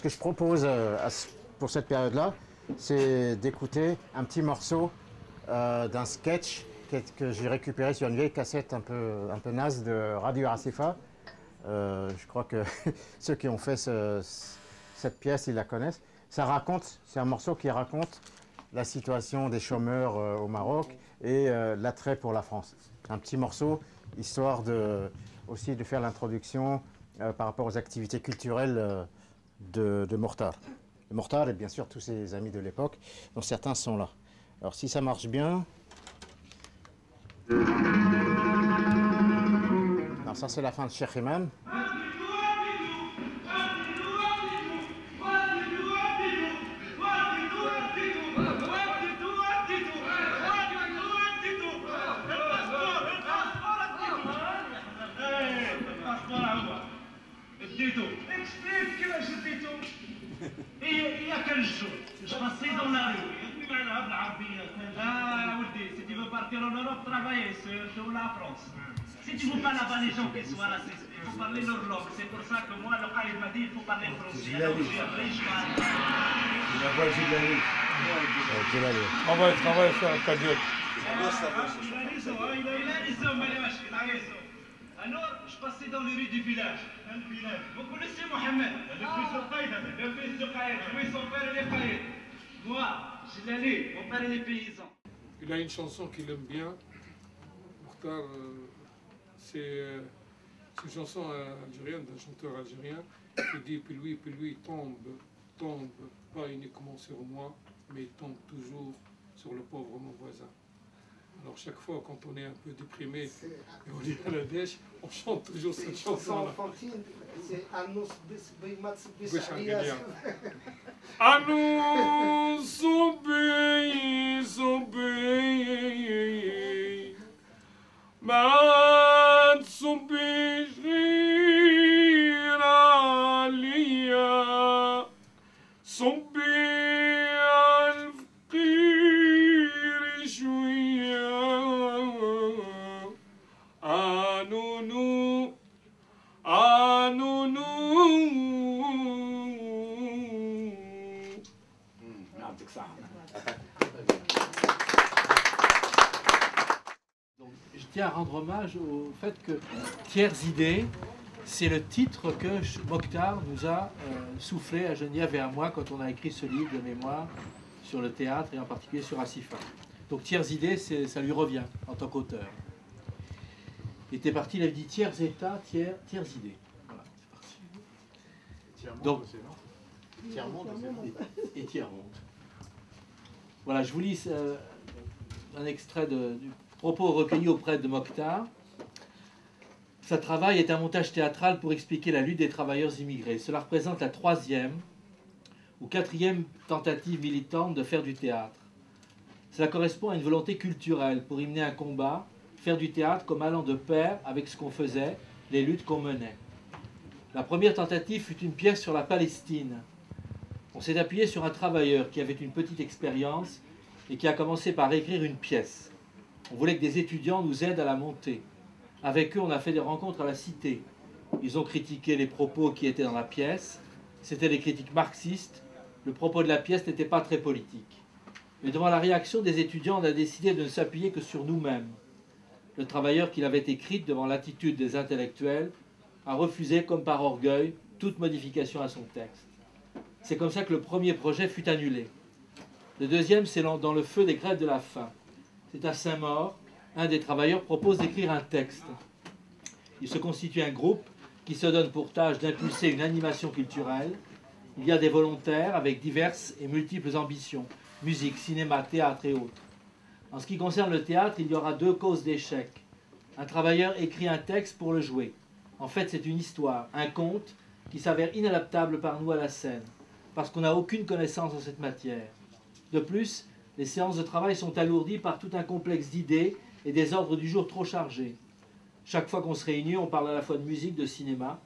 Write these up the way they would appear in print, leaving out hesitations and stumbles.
que je propose pour cette période-là, c'est d'écouter un petit morceau d'un sketch que j'ai récupéré sur une vieille cassette un peu naze de Radio Racifa. Je crois que ceux qui ont fait cette pièce, ils la connaissent. C'est un morceau qui raconte la situation des chômeurs au Maroc et l'attrait pour la France. Un petit morceau, histoire aussi de faire l'introduction par rapport aux activités culturelles de Mortar. Mortar et bien sûr tous ses amis de l'époque, dont certains sont là. Alors si ça marche bien... Alors ça c'est la fin de Cheikh Imam. Si tu veux partir en Europe, travailler sur la France. Si tu ne veux pas là-bas les gens qui soient racistes, il faut parler leur langue. C'est pour ça que moi, le Qaïd m'a dit il faut parler français. Alors, je suis appris, je parle. La voix Gilani. On va faire un cadeau. Alors, je passais dans les rues du village. Vous connaissez Mohamed? Le fils de Qaïd. Le fils de Qaïd. Oui, son père il est Qaïd. Moi, Gilani, mon père il est paysan. Il a une chanson qu'il aime bien. Mortar, c'est une chanson algérienne d'un chanteur algérien qui dit puis lui tombe pas uniquement sur moi, mais il tombe toujours sur le pauvre mon voisin. Alors chaque fois quand on est un peu déprimé et on est à la dèche, on chante toujours cette chanson-là. C'est Anous Bis Anous ما تصبيش غير عليا صبي عالفقير شوية عنونو عنونو. يعطيك الصحة. Je tiens à rendre hommage au fait que Tiers idées, c'est le titre que Mokhtar nous a soufflé à Geneviève et à moi quand on a écrit ce livre de mémoire sur le théâtre et en particulier sur Racifa. Donc Tiers idées, ça lui revient en tant qu'auteur. Il était parti, il avait dit tiers état, tiers idées. Voilà, c'est parti. Donc, Tiers monde aussi. Et tiers monde. Voilà, je vous lis un extrait du propos recueillis auprès de Mokhtar. Sa travail est un montage théâtral pour expliquer la lutte des travailleurs immigrés. Cela représente la 3e ou 4e tentative militante de faire du théâtre. Cela correspond à une volonté culturelle pour y mener un combat, faire du théâtre comme allant de pair avec ce qu'on faisait, les luttes qu'on menait. La première tentative fut une pièce sur la Palestine. On s'est appuyé sur un travailleur qui avait une petite expérience et qui a commencé par écrire une pièce. On voulait que des étudiants nous aident à la monter. Avec eux, on a fait des rencontres à la Cité. Ils ont critiqué les propos qui étaient dans la pièce. C'était des critiques marxistes. Le propos de la pièce n'était pas très politique. Mais devant la réaction des étudiants, on a décidé de ne s'appuyer que sur nous-mêmes. Le travailleur qui l'avait écrite devant l'attitude des intellectuels a refusé, comme par orgueil, toute modification à son texte. C'est comme ça que le premier projet fut annulé. Le deuxième, c'est dans le feu des grèves de la faim. C'est à Saint-Maur, un des travailleurs propose d'écrire un texte. Il se constitue un groupe qui se donne pour tâche d'impulser une animation culturelle. Il y a des volontaires avec diverses et multiples ambitions, musique, cinéma, théâtre et autres. En ce qui concerne le théâtre, il y aura 2 causes d'échec. Un travailleur écrit un texte pour le jouer. En fait, c'est une histoire, un conte qui s'avère inadaptable par nous à la scène, parce qu'on n'a aucune connaissance en cette matière. De plus, les séances de travail sont alourdies par tout un complexe d'idées et des ordres du jour trop chargés. Chaque fois qu'on se réunit, on parle à la fois de musique, de cinéma,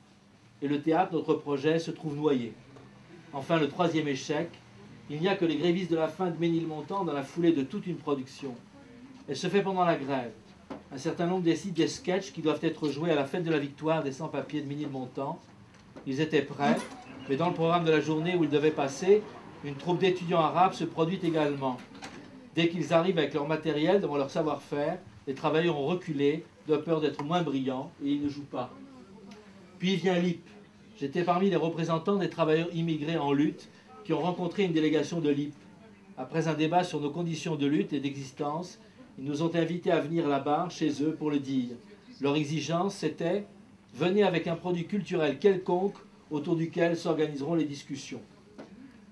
et le théâtre, notre projet, se trouve noyé. Enfin, le 3e échec, il n'y a que les grévistes de la faim de Ménilmontant dans la foulée de toute une production. Elle se fait pendant la grève. Un certain nombre décident des sketchs qui doivent être joués à la fête de la victoire des sans-papiers de Ménilmontant. Ils étaient prêts, mais dans le programme de la journée où ils devaient passer, une troupe d'étudiants arabes se produit également. Dès qu'ils arrivent avec leur matériel, devant leur savoir-faire, les travailleurs ont reculé, de peur d'être moins brillants, et ils ne jouent pas. Puis vient l'IP. J'étais parmi les représentants des travailleurs immigrés en lutte qui ont rencontré une délégation de l'IP. Après un débat sur nos conditions de lutte et d'existence, ils nous ont invités à venir là-bas, chez eux, pour le dire. Leur exigence, c'était « Venez avec un produit culturel quelconque autour duquel s'organiseront les discussions ».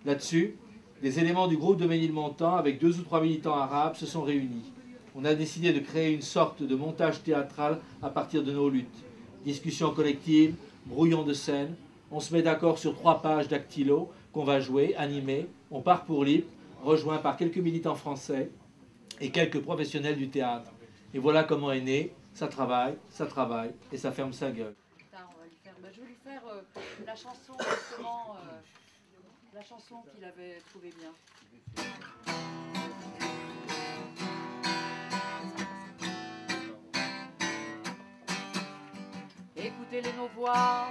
Là-dessus, des éléments du groupe de Ménilmontant, avec 2 ou 3 militants arabes, se sont réunis. On a décidé de créer une sorte de montage théâtral à partir de nos luttes. Discussions collectives, brouillons de scène, on se met d'accord sur 3 pages dactylo qu'on va jouer, animer, on part pour l'IP, rejoint par quelques militants français et quelques professionnels du théâtre. Et voilà comment est né, ça travaille, et ça ferme sa gueule. On va lui faire, je vais lui faire la chanson, justement, la chanson qu'il avait trouvée bien. Écoutez-les nos voix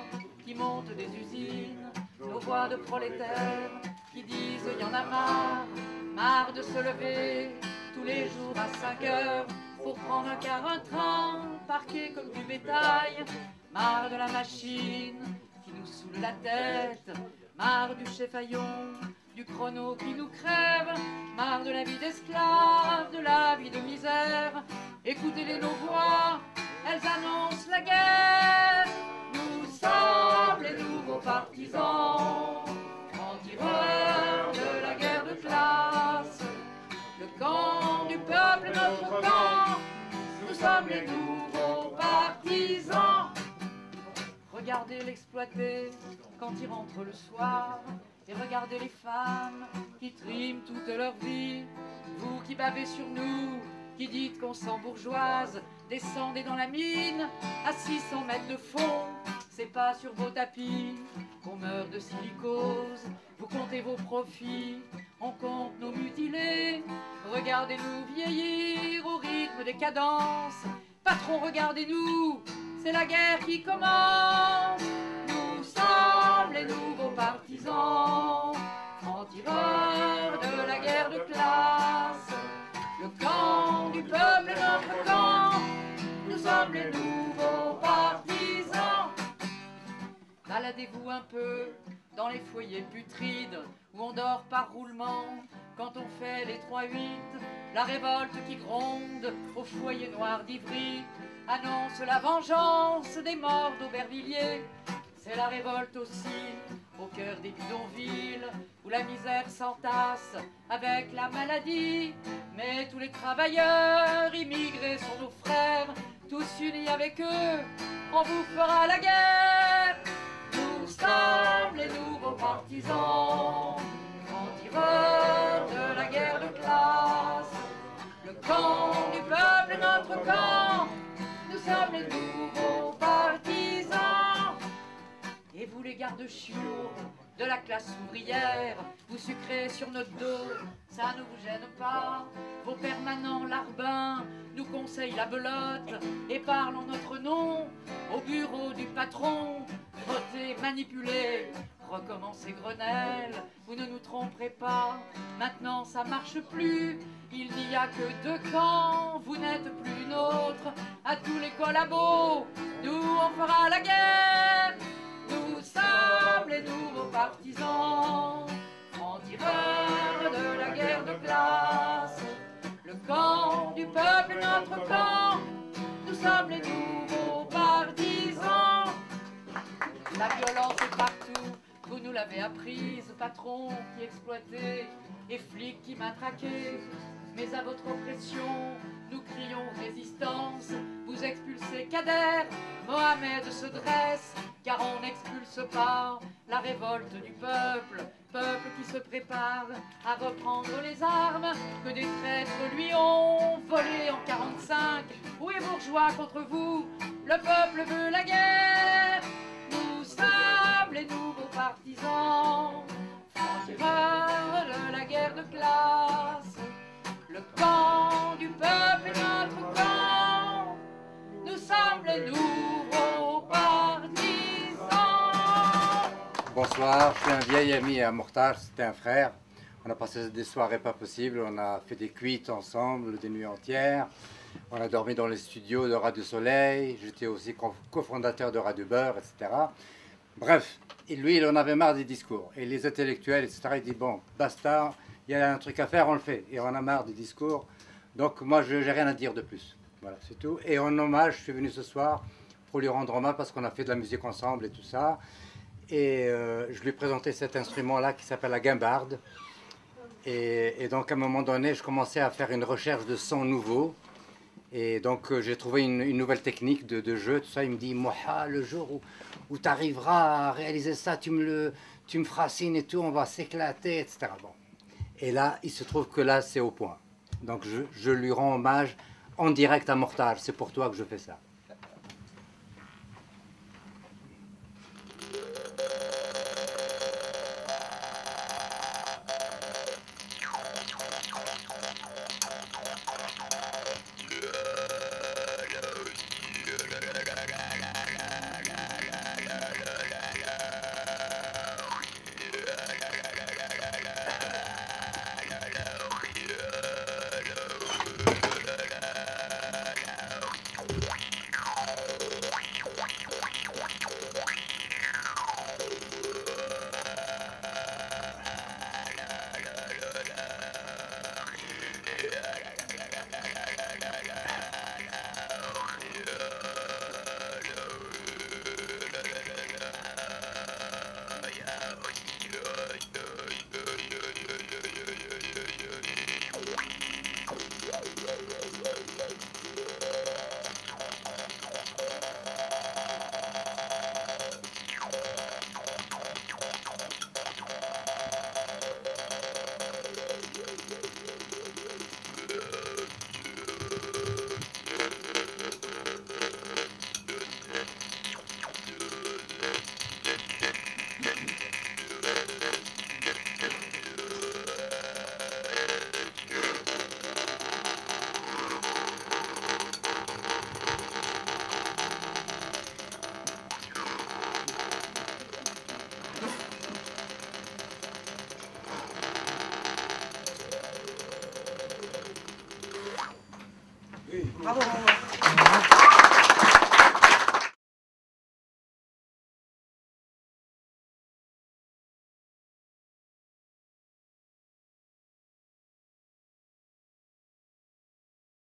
qui montent des usines, nos voix de prolétaires qui disent y en a marre de se lever tous les jours à 5 heures pour prendre un car, un train, parqué comme du bétail, marre de la machine qui nous saoule la tête, marre du chef Haillon, du chrono qui nous crève, marre de la vie d'esclave, de la vie de misère. Écoutez-les nos voix, elles annoncent la guerre. Nous sommes les nouveaux partisans, anti-tireurs de la guerre de classe. Le camp du peuple est notre camp, nous sommes les nouveaux partisans. Regardez l'exploité quand il rentre le soir, et regardez les femmes qui triment toute leur vie. Vous qui bavez sur nous, qui dites qu'on s'embourgeoise, descendez dans la mine à 600 mètres de fond. C'est pas sur vos tapis qu'on meurt de silicose. Vous comptez vos profits, on compte nos mutilés. Regardez-nous vieillir au rythme des cadences. Patron, regardez-nous, c'est la guerre qui commence. Nous sommes les nouveaux partisans, francs-tireurs de la guerre de classe. Le camp du peuple est notre camp, nous sommes les nouveaux partisans. Baladez-vous un peu dans les foyers putrides où on dort par roulement quand on fait les 3-8. La révolte qui gronde au foyer noir d'Ivry annonce la vengeance des morts d'Aubervilliers. C'est la révolte aussi au cœur des bidonvilles où la misère s'entasse avec la maladie. Mais tous les travailleurs immigrés sont nos frères, tous unis avec eux, on vous fera la guerre. Nous sommes les nouveaux partisans, francs-tireurs de la guerre de classe. Le camp du peuple est notre camp, nous sommes les nouveaux partisans. Et vous les gardes-chiots de la classe ouvrière, vous sucrez sur notre dos, ça ne vous gêne pas. Vos permanents larbins nous conseillent la belote et parlent en notre nom au bureau du patron. Votez, manipulez, recommencez Grenelle, vous ne nous tromperez pas, maintenant ça marche plus. Il n'y a que 2 camps, vous n'êtes plus nôtres. À tous les collabos, nous on fera la guerre. Nous sommes les nouveaux partisans, francs-tireurs de la guerre de classe. Le camp du peuple est notre camp, nous sommes les nouveaux partisans. La violence est partout, vous nous l'avez apprise, patron qui exploitait et flics qui matraquaient. Mais à votre oppression, nous crions résistance. Vous expulsez Kader, Mohamed se dresse, car on n'expulse pas la révolte du peuple, peuple qui se prépare à reprendre les armes que des traîtres lui ont volées en 45. Oui, bourgeois contre vous, le peuple veut la guerre. Nous sommes les nouveaux partisans, francs-tireurs de la guerre de classe. Le camp du peuple est notre camp, nous sommes les nouveaux partisans. bonsoir. Je suis un vieil ami à Mortage, c'était un frère. On a passé des soirées pas possibles, on a fait des cuites ensemble, des nuits entières. On a dormi dans les studios de Radio Soleil. J'étais aussi cofondateur de Radio Beurre, etc. Bref, et lui, il en avait marre des discours. Et les intellectuels, etc., il dit, bon, basta, il y a un truc à faire, on le fait. Et on a marre des discours. Donc moi, je n'ai rien à dire de plus. Voilà, c'est tout. Et en hommage, je suis venu ce soir pour lui rendre hommage parce qu'on a fait de la musique ensemble et tout ça. Et je lui ai présenté cet instrument-là qui s'appelle la guimbarde. Et donc, à un moment donné, je commençais à faire une recherche de sons nouveaux. Et donc, j'ai trouvé une nouvelle technique de jeu, tout ça. Il me dit, Moha, le jour où tu arriveras à réaliser ça, tu me feras signe et tout, on va s'éclater, etc. Bon. Et là, il se trouve que là, c'est au point. Donc, je lui rends hommage en direct à Mortage. C'est pour toi que je fais ça. Bravo.